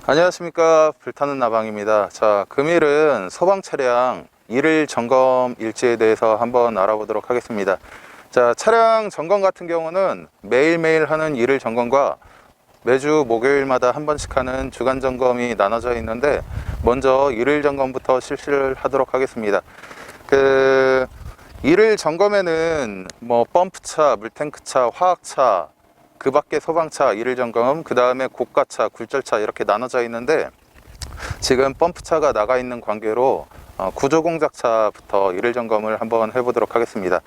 안녕하십니까, 불타는 나방입니다. 자, 금일은 소방 차량 1일 점검 일지에 대해서 한번 알아보도록 하겠습니다. 자, 차량 점검 같은 경우는 매일매일 하는 1일 점검과 매주 목요일마다 한 번씩 하는 주간 점검이 나눠져 있는데, 먼저 1일 점검부터 실시를 하도록 하겠습니다. 1일 점검에는 뭐 펌프차, 물탱크차, 화학차, 그 밖에 소방차 1일 점검, 그 다음에 고가차, 굴절차 이렇게 나눠져 있는데, 지금 펌프차가 나가 있는 관계로 구조공작차부터 1일 점검을 한번 해보도록 하겠습니다.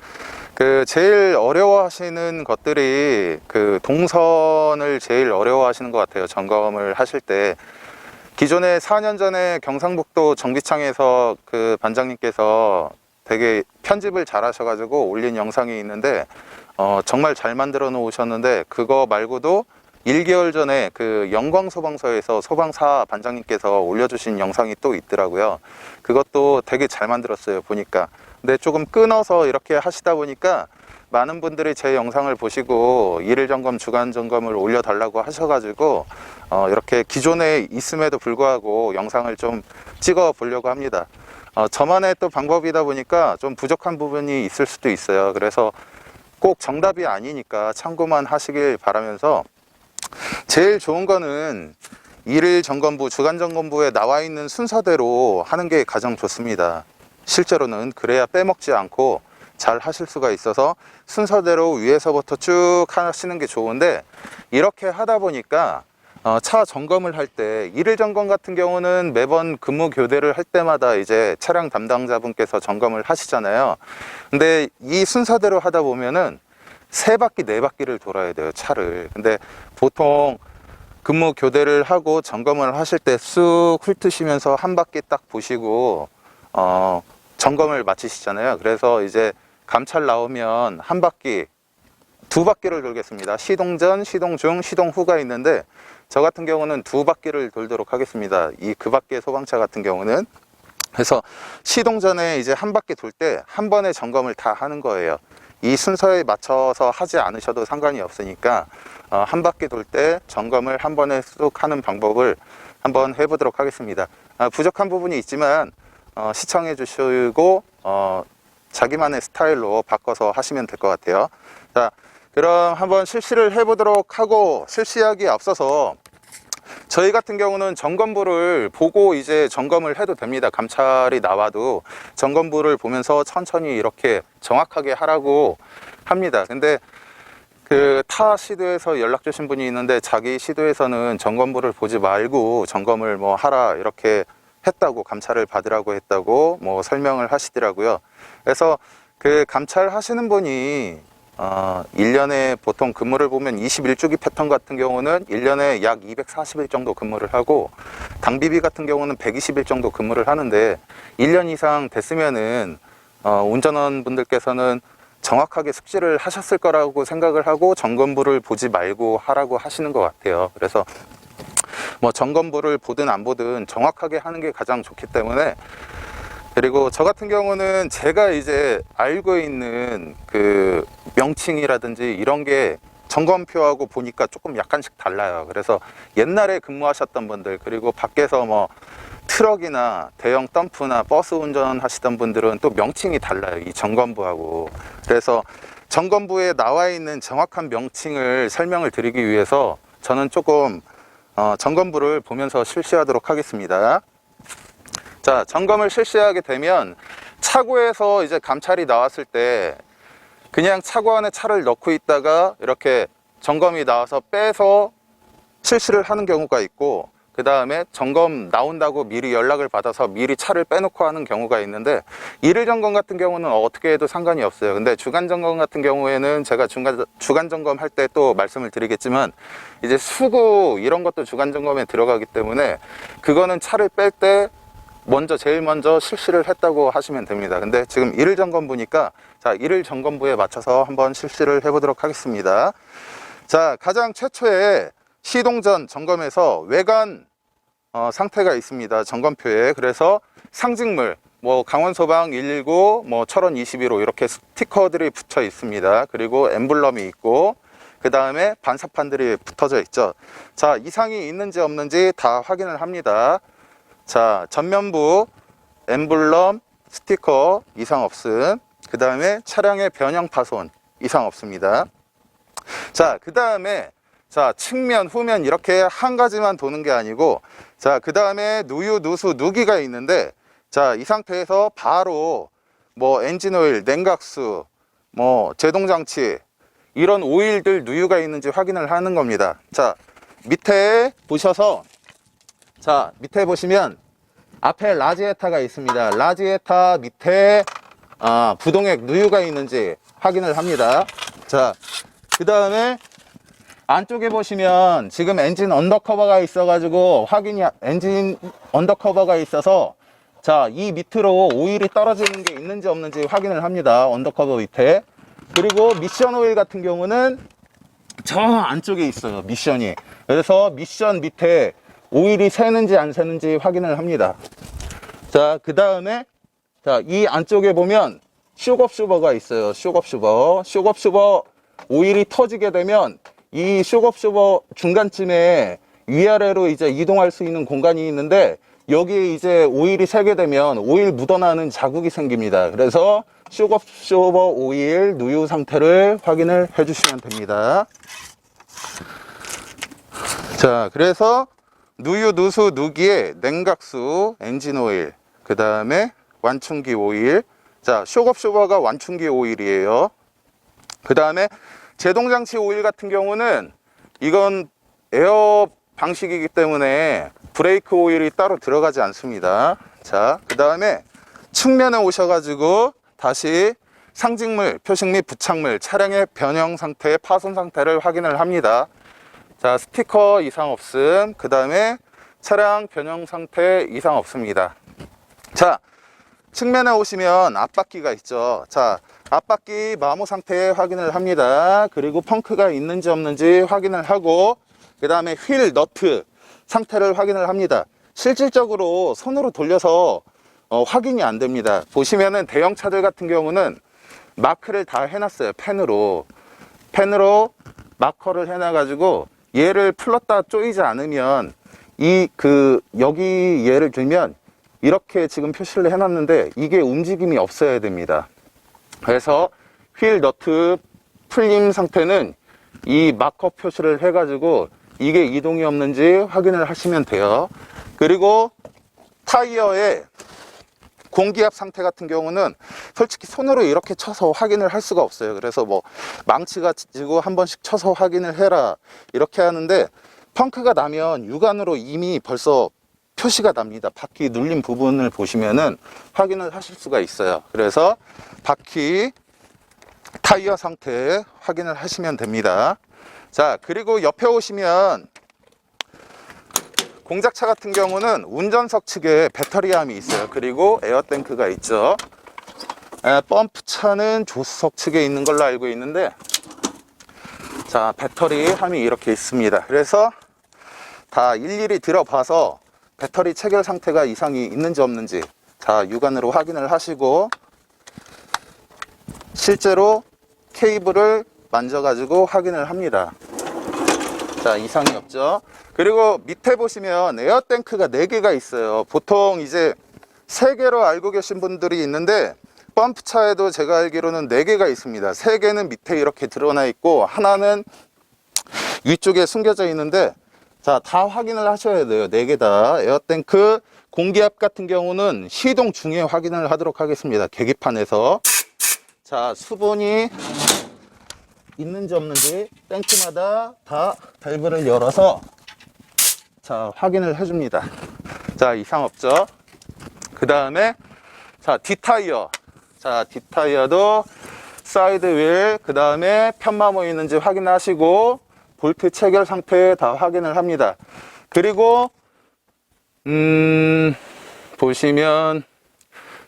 제일 어려워하시는 것들이 동선을 제일 어려워하시는 것 같아요. 점검을 하실 때. 기존에 4년 전에 경상북도 정비창에서 반장님께서 되게 편집을 잘 하셔가지고 올린 영상이 있는데, 정말 잘 만들어 놓으셨는데, 그거 말고도 1개월 전에 영광소방서에서 소방사 반장님께서 올려주신 영상이 또 있더라고요. 그것도 되게 잘 만들었어요, 보니까. 근데 조금 끊어서 이렇게 하시다 보니까 많은 분들이 제 영상을 보시고 1일 점검, 주간 점검을 올려달라고 하셔가지고 이렇게 기존에 있음에도 불구하고 영상을 좀 찍어 보려고 합니다. 저만의 또 방법이다 보니까 좀 부족한 부분이 있을 수도 있어요. 그래서 꼭 정답이 아니니까 참고만 하시길 바라면서, 제일 좋은 거는 1일 점검부, 주간 점검부에 나와 있는 순서대로 하는 게 가장 좋습니다. 실제로는 그래야 빼먹지 않고 잘 하실 수가 있어서 순서대로 위에서부터 쭉 하시는 게 좋은데, 이렇게 하다 보니까 차 점검을 할 때 1일 점검 같은 경우는 매번 근무 교대를 할 때마다 이제 차량 담당자분께서 점검을 하시잖아요. 근데 이 순서대로 하다 보면은 3바퀴 4바퀴를 돌아야 돼요, 차를. 근데 보통 근무 교대를 하고 점검을 하실 때 쑥 훑으시면서 한 바퀴 딱 보시고 점검을 마치시잖아요. 그래서 이제 감찰 나오면 한 바퀴, 2바퀴를 돌겠습니다. 시동 전, 시동 중, 시동 후가 있는데, 저 같은 경우는 2바퀴를 돌도록 하겠습니다. 그 밖의 소방차 같은 경우는. 그래서 시동 전에 이제 한 바퀴 돌 때 한 번에 점검을 다 하는 거예요. 이 순서에 맞춰서 하지 않으셔도 상관이 없으니까 한 바퀴 돌 때 점검을 한 번에 쑥 하는 방법을 한번 해보도록 하겠습니다. 부족한 부분이 있지만 시청해 주시고 자기만의 스타일로 바꿔서 하시면 될 것 같아요. 자, 그럼 한번 실시를 해보도록 하고, 실시하기에 앞서서 저희 같은 경우는 점검부를 보고 이제 점검을 해도 됩니다. 감찰이 나와도 점검부를 보면서 천천히 이렇게 정확하게 하라고 합니다. 근데 타 시도에서 연락 주신 분이 있는데, 자기 시도에서는 점검부를 보지 말고 점검을 뭐 하라 이렇게 했다고, 감찰을 받으라고 했다고 뭐 설명을 하시더라고요. 그래서 감찰 하시는 분이 1년에 보통 근무를 보면 21주기 패턴 같은 경우는 1년에 약 240일 정도 근무를 하고, 당비비 같은 경우는 120일 정도 근무를 하는데, 1년 이상 됐으면은 운전원 분들께서는 정확하게 숙지를 하셨을 거라고 생각을 하고 점검부를 보지 말고 하라고 하시는 것 같아요. 그래서 뭐 점검부를 보든 안 보든 정확하게 하는 게 가장 좋기 때문에, 그리고 저 같은 경우는 제가 이제 알고 있는 명칭이라든지 이런 게 점검표하고 보니까 조금 약간씩 달라요. 그래서 옛날에 근무하셨던 분들, 그리고 밖에서 뭐 트럭이나 대형 덤프나 버스 운전하시던 분들은 또 명칭이 달라요, 이 점검부하고. 그래서 점검부에 나와 있는 정확한 명칭을 설명을 드리기 위해서 저는 조금 점검부를 보면서 실시하도록 하겠습니다. 자, 점검을 실시하게 되면 차고에서 이제 감찰이 나왔을 때 그냥 차고 안에 차를 넣고 있다가 이렇게 점검이 나와서 빼서 실시를 하는 경우가 있고, 그 다음에 점검 나온다고 미리 연락을 받아서 미리 차를 빼놓고 하는 경우가 있는데, 1일 점검 같은 경우는 어떻게 해도 상관이 없어요. 근데 주간 점검 같은 경우에는 제가 주간 점검 할 때 또 말씀을 드리겠지만, 이제 수고 이런 것도 주간 점검에 들어가기 때문에 그거는 차를 뺄 때 제일 먼저 실시를 했다고 하시면 됩니다. 근데 지금 1일 점검부니까, 자, 1일 점검부에 맞춰서 한번 실시를 해보도록 하겠습니다. 자, 가장 최초에 시동 전 점검에서 외관 상태가 있습니다, 점검표에. 그래서 상징물, 뭐 강원소방 119, 뭐 철원 21호 이렇게 스티커들이 붙여 있습니다. 그리고 엠블럼이 있고, 그 다음에 반사판들이 붙어져 있죠. 자, 이상이 있는지 없는지 다 확인을 합니다. 자, 전면부 엠블럼 스티커 이상 없음. 그 다음에 차량의 변형 파손 이상 없습니다. 자, 그 다음에 자, 측면, 후면 이렇게 한 가지만 도는 게 아니고, 자, 그 다음에 누유, 누수, 누기가 있는데, 자, 이 상태에서 바로 뭐 엔진 오일, 냉각수, 뭐 제동장치 이런 오일들 누유가 있는지 확인을 하는 겁니다. 자, 밑에 보셔서, 자, 밑에 보시면 앞에 라지에타가 있습니다. 라지에타 밑에 부동액 누유가 있는지 확인을 합니다. 자, 그 다음에 안쪽에 보시면 지금 엔진 언더커버가 있어가지고 엔진 언더커버가 있어서 자, 이 밑으로 오일이 떨어지는 게 있는지 없는지 확인을 합니다. 언더커버 밑에. 그리고 미션 오일 같은 경우는 저 안쪽에 있어요. 미션이. 그래서 미션 밑에 오일이 새는지 안 새는지 확인을 합니다. 자, 그 다음에 자, 이 안쪽에 보면 쇼겁슈버가 있어요. 쇼겁슈버 오일이 터지게 되면 이 쇼겁슈버 중간쯤에 위아래로 이제 이동할 수 있는 공간이 있는데 여기에 이제 오일이 새게 되면 오일 묻어나는 자국이 생깁니다. 그래서 쇼겁슈버 오일 누유 상태를 확인을 해 주시면 됩니다. 자, 그래서 누유, 누수, 누기에 냉각수, 엔진 오일, 그 다음에 완충기 오일. 자, 쇼겁슈버가 완충기 오일이에요. 그 다음에 제동장치 오일 같은 경우는 이건 에어 방식이기 때문에 브레이크 오일이 따로 들어가지 않습니다. 자, 그 다음에 측면에 오셔가지고 다시 상징물, 표식 및 부착물, 차량의 변형 상태, 파손 상태를 확인을 합니다. 자, 스티커 이상 없음. 그 다음에 차량 변형 상태 이상 없습니다. 자, 측면에 오시면 앞바퀴가 있죠. 자, 앞바퀴 마모 상태 확인을 합니다. 그리고 펑크가 있는지 없는지 확인을 하고, 그 다음에 휠 너트 상태를 확인을 합니다. 실질적으로 손으로 돌려서 확인이 안 됩니다. 보시면은 대형 차들 같은 경우는 마크를 다 해놨어요. 펜으로 마커를 해놔가지고 얘를 풀렀다 조이지 않으면 여기 얘를 들면 이렇게 지금 표시를 해놨는데 이게 움직임이 없어야 됩니다. 그래서 휠 너트 풀림 상태는 이 마커 표시를 해가지고 이게 이동이 없는지 확인을 하시면 돼요. 그리고 타이어의 공기압 상태 같은 경우는 솔직히 손으로 이렇게 쳐서 확인을 할 수가 없어요. 그래서 뭐 망치 가지고 한 번씩 쳐서 확인을 해라 이렇게 하는데, 펑크가 나면 육안으로 이미 벌써 표시가 납니다. 바퀴 눌린 부분을 보시면은 확인을 하실 수가 있어요. 그래서 바퀴 타이어 상태 확인을 하시면 됩니다. 자, 그리고 옆에 오시면 공작차 같은 경우는 운전석 측에 배터리함이 있어요. 그리고 에어탱크가 있죠. 펌프차는 조수석 측에 있는 걸로 알고 있는데, 자, 배터리함이 이렇게 있습니다. 그래서 다 일일이 들어봐서 배터리 체결 상태가 이상이 있는지 없는지 자, 육안으로 확인을 하시고, 실제로 케이블을 만져가지고 확인을 합니다. 자, 이상이 없죠. 그리고 밑에 보시면 에어탱크가 4개가 있어요. 보통 이제 3개로 알고 계신 분들이 있는데, 펌프차에도 제가 알기로는 4개가 있습니다. 3개는 밑에 이렇게 드러나 있고 하나는 위쪽에 숨겨져 있는데, 자, 다 확인을 하셔야 돼요. 4개 다. 에어탱크 공기압 같은 경우는 시동 중에 확인을 하도록 하겠습니다. 계기판에서. 자, 수분이 있는지 없는지 탱크마다 다 밸브를 열어서 자, 확인을 해줍니다. 자, 이상 없죠. 그 다음에 자, 뒷타이어. 자, 뒷타이어도 사이드 휠, 그 다음에 편마모 있는지 확인하시고 볼트 체결 상태 다 확인을 합니다. 그리고 보시면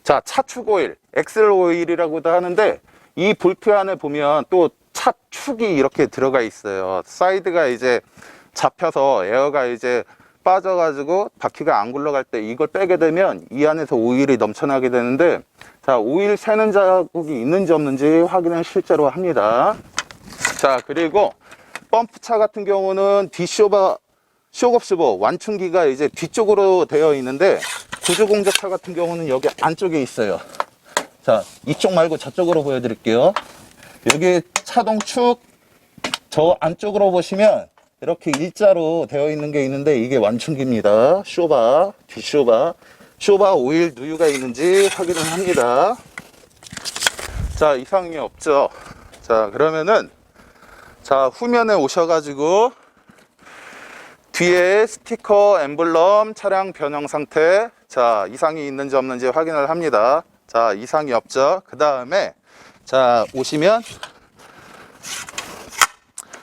자, 차축 오일, 엑셀 오일이라고도 하는데, 이 볼트 안에 보면 또 차축이 이렇게 들어가 있어요. 사이드가 이제 잡혀서 에어가 이제 빠져가지고 바퀴가 안 굴러갈 때 이걸 빼게 되면 이 안에서 오일이 넘쳐나게 되는데, 자, 오일 새는 자국이 있는지 없는지 확인을 실제로 합니다. 자, 그리고 펌프차 같은 경우는 뒷쇼바 쇼겁스버 완충기가 이제 뒤쪽으로 되어 있는데, 구조공작차 같은 경우는 여기 안쪽에 있어요. 자, 이쪽 말고 저쪽으로 보여드릴게요. 여기 차동축 저 안쪽으로 보시면 이렇게 일자로 되어 있는 게 있는데, 이게 완충기입니다. 쇼바, 뒷쇼바, 쇼바 오일 누유가 있는지 확인을 합니다. 자, 이상이 없죠. 자, 그러면은 자, 후면에 오셔가지고 뒤에 스티커, 엠블럼, 차량 변형 상태, 자, 이상이 있는지 없는지 확인을 합니다. 자, 이상이 없죠. 그 다음에 자, 오시면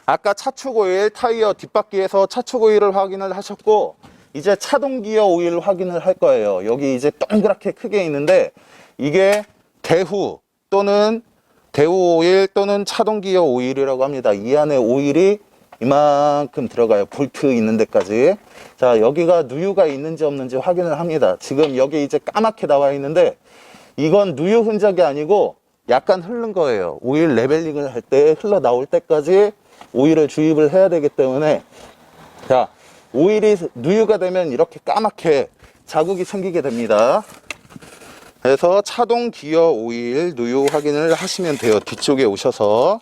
아까 차축 오일, 타이어 뒷바퀴에서 차축 오일을 확인을 하셨고, 이제 차동 기어 오일 확인을 할 거예요. 여기 이제 동그랗게 크게 있는데, 이게 대후 또는 대우 오일 또는 차동 기어 오일이라고 합니다. 이 안에 오일이 이만큼 들어가요. 볼트 있는 데까지. 자, 여기가 누유가 있는지 없는지 확인을 합니다. 지금 여기 이제 까맣게 나와 있는데, 이건 누유 흔적이 아니고 약간 흐른 거예요. 오일 레벨링을 할 때 흘러 나올 때까지 오일을 주입을 해야 되기 때문에, 자, 오일이 누유가 되면 이렇게 까맣게 자국이 생기게 됩니다. 그래서 차동 기어 오일 누유 확인을 하시면 돼요. 뒤쪽에 오셔서.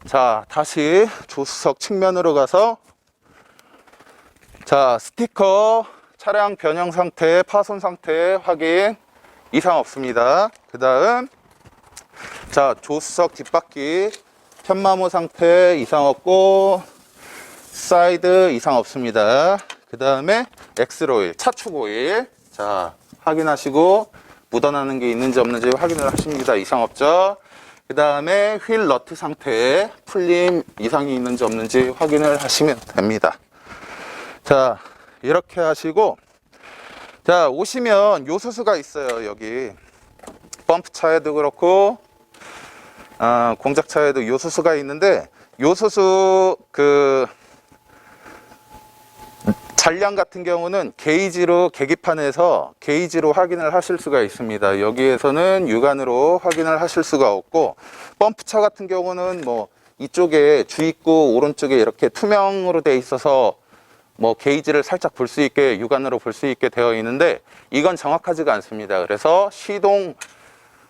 자, 다시 조수석 측면으로 가서, 자, 스티커, 차량 변형 상태, 파손 상태 확인, 이상 없습니다. 그 다음, 자, 조수석 뒷바퀴 편마모 상태 이상 없고, 사이드 이상 없습니다. 그 다음에 엑스로일, 차축 오일, 자, 확인하시고 묻어나는 게 있는지 없는지 확인을 하십니다. 이상 없죠. 그 다음에 휠 너트 상태 풀림 이상이 있는지 없는지 확인을 하시면 됩니다. 자, 이렇게 하시고, 자, 오시면 요소수가 있어요. 여기 펌프차에도 그렇고 공작차에도 요소수가 있는데, 요소수 그 잔량 같은 경우는 게이지로, 계기판에서 게이지로 확인을 하실 수가 있습니다. 여기에서는 육안으로 확인을 하실 수가 없고, 펌프차 같은 경우는 뭐 이쪽에 주입구 오른쪽에 이렇게 투명으로 되어 있어서 뭐 게이지를 살짝 볼 수 있게, 육안으로 볼 수 있게 되어 있는데, 이건 정확하지가 않습니다. 그래서 시동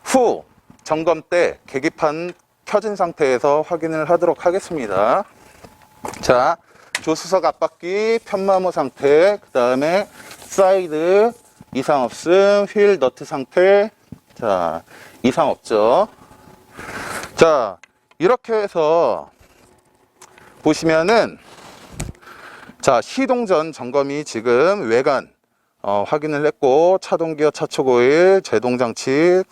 후 점검 때 계기판 켜진 상태에서 확인을 하도록 하겠습니다. 자, 조수석 앞바퀴 편마모 상태, 그 다음에 사이드 이상 없음, 휠 너트 상태, 자, 이상 없죠. 자, 이렇게 해서 보시면은, 자, 시동 전 점검이 지금 외관 확인을 했고, 차동기어, 차축 오일, 제동장치,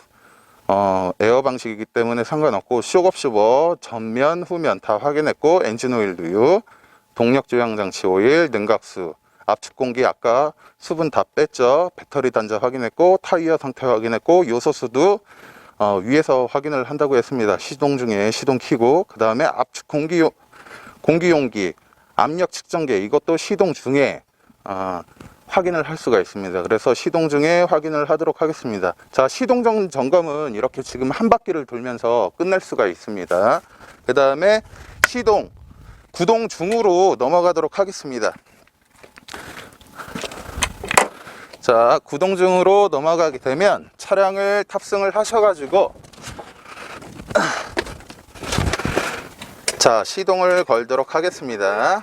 에어 방식이기 때문에 상관없고, 쇼겁슈버 전면 후면 다 확인했고, 엔진 오일 누유, 동력 조향 장치 오일, 냉각수, 압축 공기 아까 수분 다 뺐죠. 배터리 단자 확인했고, 타이어 상태 확인했고, 요소수도 위에서 확인을 한다고 했습니다. 시동 중에 시동 켜고, 그 다음에 압축 공기용기, 압력 측정기, 이것도 시동 중에 확인을 할 수가 있습니다. 그래서 시동 중에 확인을 하도록 하겠습니다. 자, 시동 점검은 이렇게 지금 한 바퀴를 돌면서 끝낼 수가 있습니다. 그 다음에 시동, 구동 중으로 넘어가도록 하겠습니다. 자, 구동 중으로 넘어가게 되면 차량을 탑승을 하셔가지고, 자, 시동을 걸도록 하겠습니다.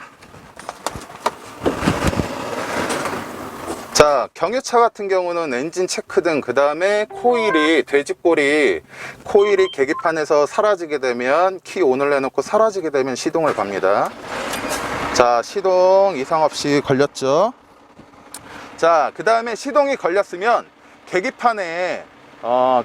자, 경유차 같은 경우는 엔진 체크 등, 그 다음에 코일이, 돼지꼬리 코일이 계기판에서 사라지게 되면, 키 온을 내놓고 사라지게 되면 시동을 갑니다. 자, 시동 이상 없이 걸렸죠. 자, 그 다음에 시동이 걸렸으면 계기판에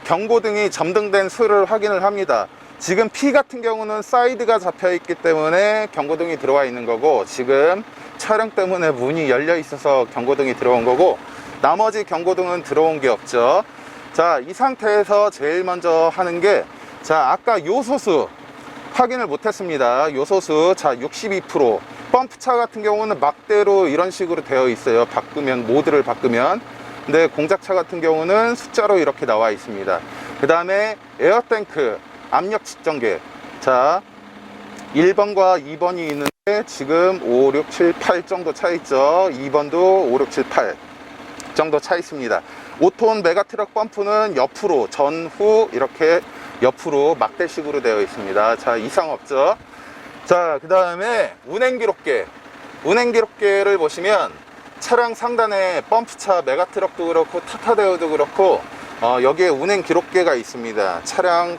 경고등이 점등된 수를 확인을 합니다. 지금 P 같은 경우는 사이드가 잡혀 있기 때문에 경고등이 들어와 있는 거고, 지금 촬영 때문에 문이 열려 있어서 경고등이 들어온 거고, 나머지 경고등은 들어온 게 없죠. 자, 이 상태에서 제일 먼저 하는 게, 자, 아까 요소수 확인을 못 했습니다. 요소수, 자, 62%. 펌프차 같은 경우는 막대로 이런 식으로 되어 있어요. 바꾸면, 모드를 바꾸면. 근데 공작차 같은 경우는 숫자로 이렇게 나와 있습니다. 그 다음에 에어탱크 압력 측정기, 자, 1번과 2번이 있는데 지금 5, 6, 7, 8 정도 차 있죠. 2번도 5, 6, 7, 8 정도 차 있습니다. 5톤 메가트럭 펌프는 옆으로 전후 이렇게 옆으로 막대식으로 되어 있습니다. 자, 이상 없죠. 자, 그 다음에 운행기록계를 보시면 차량 상단에 펌프차 메가트럭도 그렇고 타타데오도 그렇고 여기에 운행기록계가 있습니다. 차량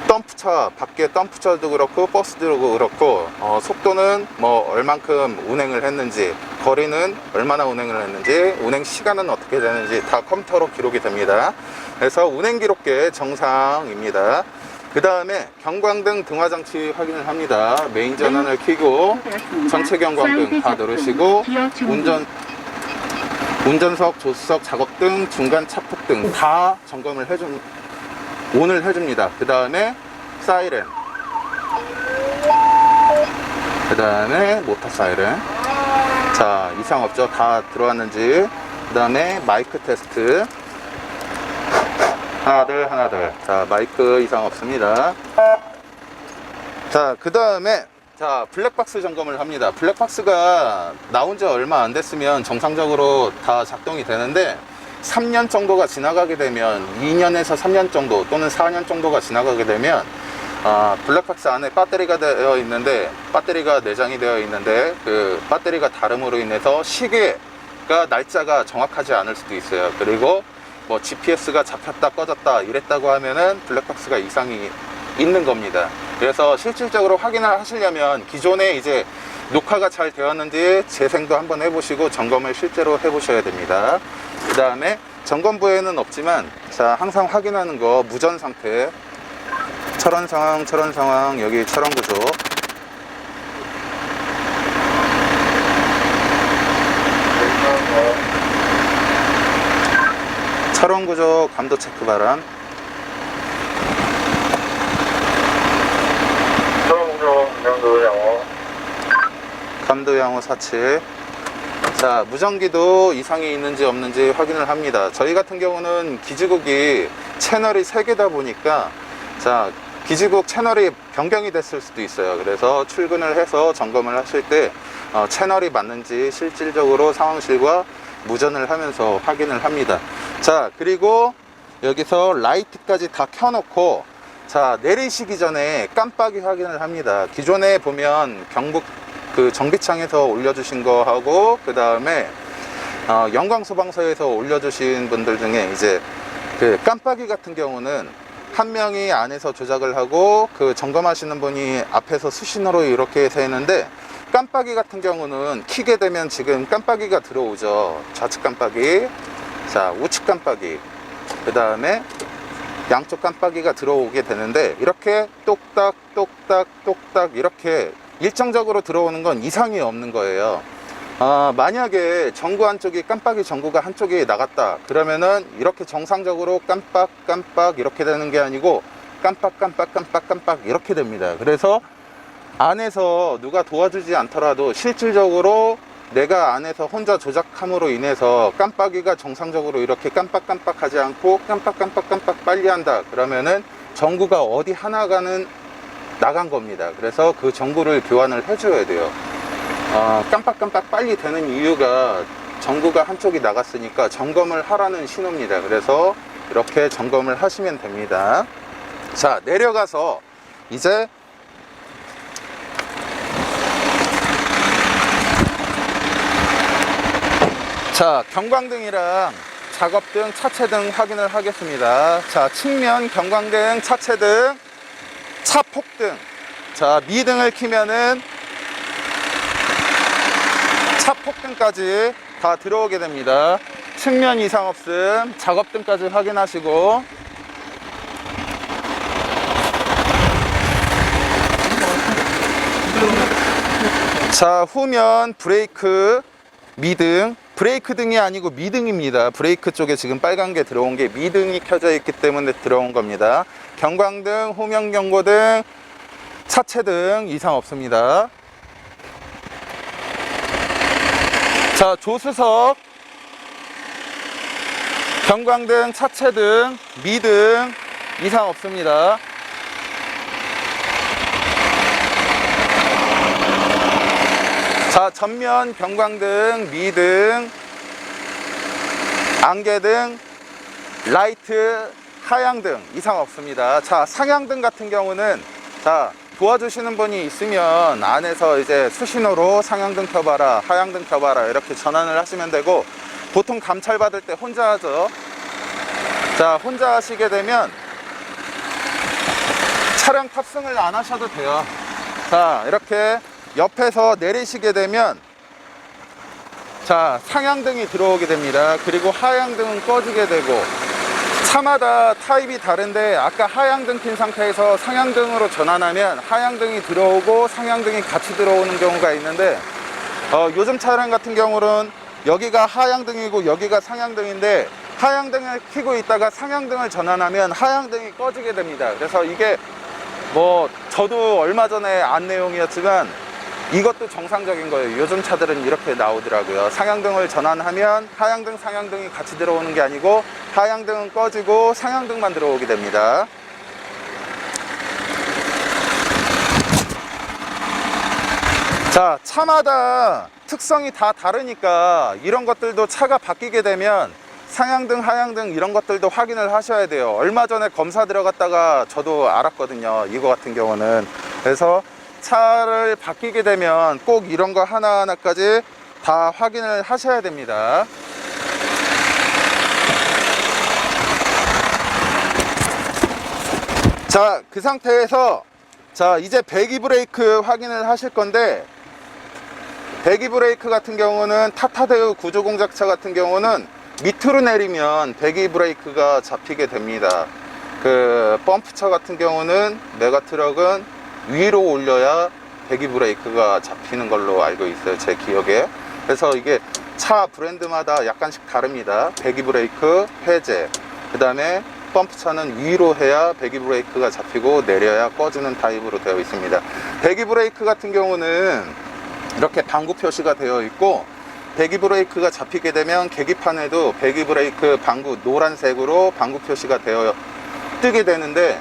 덤프차, 밖에 덤프차도 그렇고 버스도 그렇고 속도는 뭐 얼만큼 운행을 했는지, 거리는 얼마나 운행을 했는지, 운행 시간은 어떻게 되는지 다 컴퓨터로 기록이 됩니다. 그래서 운행기록계 정상입니다. 그 다음에 경광등 등화장치 확인을 합니다. 메인 전원을 켜고 전체 경광등 다 누르시고 운전석, 조수석, 작업등, 중간 차폭등 다 점검을 온을 해줍니다. 그 다음에 사이렌, 그 다음에 모터 사이렌. 자, 이상 없죠? 다 들어왔는지. 그 다음에 마이크 테스트. 하나 둘. 자, 마이크 이상 없습니다. 자, 그 다음에 자, 블랙박스 점검을 합니다. 블랙박스가 나온 지 얼마 안 됐으면 정상적으로 다 작동이 되는데 3년 정도가 지나가게 되면 2년에서 3년 정도 또는 4년 정도가 지나가게 되면 블랙박스 안에 배터리가 내장이 되어 있는데 그 배터리가 다름으로 인해서 시계가 날짜가 정확하지 않을 수도 있어요. 그리고 뭐 GPS가 잡혔다 꺼졌다 이랬다고 하면은 블랙박스가 이상이 있는 겁니다. 그래서 실질적으로 확인을 하시려면 기존에 이제 녹화가 잘 되었는지 재생도 한번 해보시고 점검을 실제로 해보셔야 됩니다. 그 다음에 점검부에는 없지만 자, 항상 확인하는 거 무전 상태, 철원 상황, 여기 철원 구조. 철원 구조 감도 체크 바람. 감도 양호 47. 자, 무전기도 이상이 있는지 없는지 확인을 합니다. 저희 같은 경우는 기지국이 채널이 3개다 보니까 자, 기지국 채널이 변경이 됐을 수도 있어요. 그래서 출근을 해서 점검을 하실 때 채널이 맞는지 실질적으로 상황실과 무전을 하면서 확인을 합니다. 자, 그리고 여기서 라이트까지 다 켜놓고 자, 내리시기 전에 깜빡이 확인을 합니다. 기존에 보면 경북 그 정비창에서 올려주신 거하고 그 다음에 영광소방서에서 올려주신 분들 중에 이제 그 깜빡이 같은 경우는 한 명이 안에서 조작을 하고 그 점검하시는 분이 앞에서 수신호로 이렇게 해서 했는데 깜빡이 같은 경우는 키게 되면 지금 깜빡이가 들어오죠. 좌측 깜빡이, 자, 우측 깜빡이, 그 다음에 양쪽 깜빡이가 들어오게 되는데 이렇게 똑딱 이렇게 일정적으로 들어오는 건 이상이 없는 거예요. 만약에 전구 한쪽이 깜빡이 전구가 한쪽이 나갔다 그러면은 이렇게 정상적으로 깜빡 이렇게 되는 게 아니고 깜빡 이렇게 됩니다. 그래서 안에서 누가 도와주지 않더라도 실질적으로 내가 안에서 혼자 조작함으로 인해서 깜빡이가 정상적으로 이렇게 깜빡 하지 않고 깜빡 빨리 한다 그러면은 전구가 어디 하나가는 나간 겁니다. 그래서 그 전구를 교환을 해줘야 돼요. 깜빡 빨리 되는 이유가 전구가 한쪽이 나갔으니까 점검을 하라는 신호입니다. 그래서 이렇게 점검을 하시면 됩니다. 자, 내려가서 이제 자, 경광등이랑 작업등, 차체등 확인을 하겠습니다. 자, 측면 경광등, 차체등, 차폭등. 자, 미등을 켜면은 차폭등까지 다 들어오게 됩니다. 측면 이상 없음, 작업등까지 확인하시고 자, 후면 브레이크 미등, 브레이크 등이 아니고 미등입니다. 브레이크 쪽에 지금 빨간 게 들어온 게 미등이 켜져 있기 때문에 들어온 겁니다. 경광등, 후면 경고등, 차체등 이상 없습니다. 자, 조수석, 경광등, 차체등, 미등 이상 없습니다. 자, 전면 경광등, 미등, 안개등, 라이트, 하향등 이상 없습니다. 자, 상향등 같은 경우는 자, 도와주시는 분이 있으면 안에서 이제 수신호로 상향등 켜봐라, 하향등 켜봐라 이렇게 전환을 하시면 되고, 보통 감찰 받을 때 혼자 하죠. 자, 혼자 하시게 되면 차량 탑승을 안 하셔도 돼요. 자, 이렇게 옆에서 내리시게 되면 자, 상향등이 들어오게 됩니다. 그리고 하향등은 꺼지게 되고, 차마다 타입이 다른데 아까 하향등 킨 상태에서 상향등으로 전환하면 하향등이 들어오고 상향등이 같이 들어오는 경우가 있는데, 요즘 차량 같은 경우는 여기가 하향등이고 여기가 상향등인데, 하향등을 켜고 있다가 상향등을 전환하면 하향등이 꺼지게 됩니다. 그래서 이게 뭐 저도 얼마 전에 안 내용이었지만 이것도 정상적인 거예요. 요즘 차들은 이렇게 나오더라고요. 상향등을 전환하면 하향등, 상향등이 같이 들어오는 게 아니고 하향등은 꺼지고 상향등만 들어오게 됩니다. 자, 차마다 특성이 다 다르니까 이런 것들도 차가 바뀌게 되면 상향등, 하향등 이런 것들도 확인을 하셔야 돼요. 얼마 전에 검사 들어갔다가 저도 알았거든요. 이거 같은 경우는. 그래서 차를 바뀌게 되면 꼭 이런 거 하나하나까지 다 확인을 하셔야 됩니다. 자, 그 상태에서 자, 이제 배기 브레이크 확인을 하실 건데, 배기 브레이크 같은 경우는 타타데우 구조공작차 같은 경우는 밑으로 내리면 배기 브레이크가 잡히게 됩니다. 그 펌프차 같은 경우는, 메가트럭은 위로 올려야 배기 브레이크가 잡히는 걸로 알고 있어요, 제 기억에. 그래서 이게 차 브랜드마다 약간씩 다릅니다. 배기 브레이크 해제, 그 다음에 펌프차는 위로 해야 배기 브레이크가 잡히고 내려야 꺼지는 타입으로 되어 있습니다. 배기 브레이크 같은 경우는 이렇게 방구 표시가 되어 있고, 배기 브레이크가 잡히게 되면 계기판에도 배기 브레이크 방구 노란색으로 방구 표시가 되어 뜨게 되는데,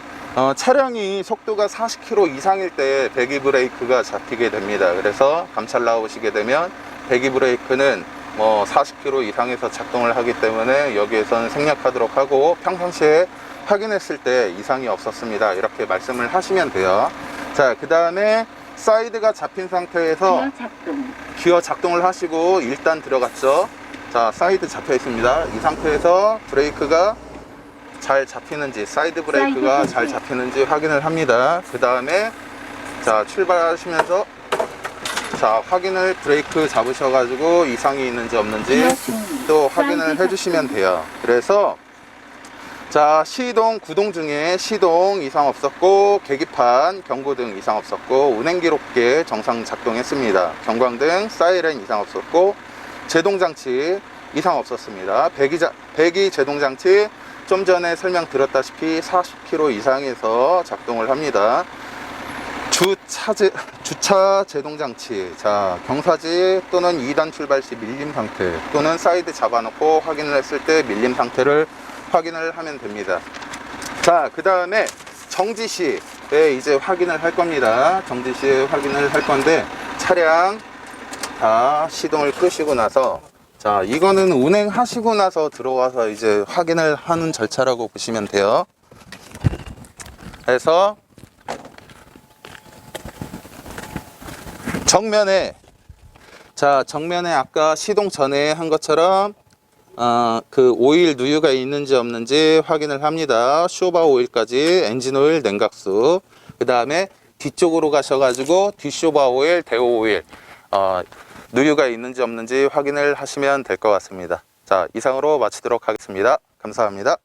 차량이 속도가 40km 이상일 때 배기 브레이크가 잡히게 됩니다. 그래서 감찰 나오시게 되면 배기 브레이크는 뭐 40km 이상에서 작동을 하기 때문에 여기에서는 생략하도록 하고, 평상시에 확인했을 때 이상이 없었습니다, 이렇게 말씀을 하시면 돼요. 자, 그 다음에 사이드가 잡힌 상태에서 기어 작동을 하시고, 일단 들어갔죠. 자, 사이드 잡혀 있습니다. 이 상태에서 브레이크가 잘 잡히는지, 사이드 브레이크가 잘 잡히는지 확인을 합니다. 그 다음에 자, 출발하시면서 자, 확인을, 브레이크 잡으셔가지고 이상이 있는지 없는지 또 확인을 해주시면 돼요. 그래서 자, 시동, 구동 중에 시동 이상 없었고, 계기판, 경고등 이상 없었고, 운행기록계 정상 작동했습니다. 경광등, 사이렌 이상 없었고, 제동장치 이상 없었습니다. 배기 제동장치 좀 전에 설명드렸다시피 40km 이상에서 작동을 합니다. 주차 제동장치, 자, 경사지 또는 2단 출발 시 밀림 상태, 또는 사이드 잡아놓고 확인을 했을 때 밀림 상태를 확인을 하면 됩니다. 자, 그 다음에 정지시에 이제 확인을 할 겁니다. 정지시에 확인을 할 건데, 차량 다 시동을 끄시고 나서, 자, 이거는 운행하시고 나서 들어와서 이제 확인을 하는 절차라고 보시면 돼요. 그래서 정면에, 자, 정면에 아까 시동 전에 한 것처럼 그 오일 누유가 있는지 없는지 확인을 합니다. 쇼바 오일까지, 엔진 오일, 냉각수, 그 다음에 뒤쪽으로 가셔가지고 뒷쇼바 오일, 대오 오일 누유가 있는지 없는지 확인을 하시면 될 것 같습니다. 자, 이상으로 마치도록 하겠습니다. 감사합니다.